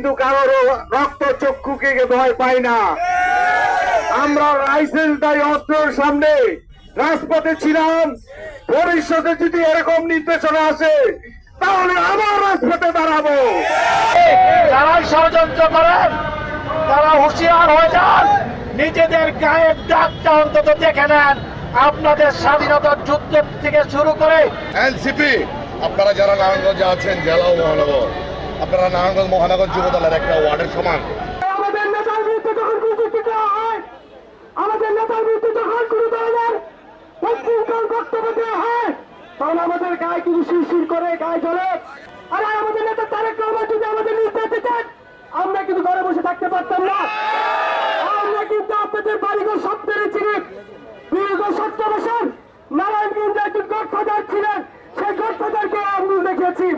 কিন্তু কারোর রক্ত চক্ষুকে ভয় পাই না। আমরা লাইসেন্সধারী অস্ত্রের সামনে রাজপথে ছিলাম। ভবিষ্যতে যদি এরকম নির্দেশনা আসে তাহলে আবার রাজপথে দাঁড়াবো। যারা ষড়যন্ত্র করেন তারা হুঁশিয়ার হয়ে যান, নিজেদের গায়ের দাগটা অন্তত দেখে নেন। আপনাদের স্বাধীনতার যুদ্ধ থেকে শুরু করে এনসিপি, আপনারা যারা নারায়ণগঞ্জে আছেন জেলা ও মহানগর, আপনারা নারায়ণগঞ্জ মহানগর যুব দলের একটা ওয়ার্ডের সমান। আমাদের নেতার বিরুদ্ধে যখন কুযুক্তি দেওয়া হয়, আমাদের নেতার বিরুদ্ধে যখন কোনো ধরনের উচ্ছৃঙ্খল বক্তব্য দেওয়া হয়, তখন আমাদের গায়ে কিন্তু শিরশির করে গায়ে জ্বলে। আর আমাদের নেতা তারেক রহমান যদি আমাদের নির্দেশ দিতেন, আমরা কিন্তু ঘরে বসে থাকতে পারতাম না। আমরা কিন্তু আপনাদের বাড়িঘর সব পেরেছি। দীর্ঘ 17 বছর নারায়ণগঞ্জে একজন গডফাদার ছিলেন, সেই গডফাদারকে আঙুল দেখিয়েছি।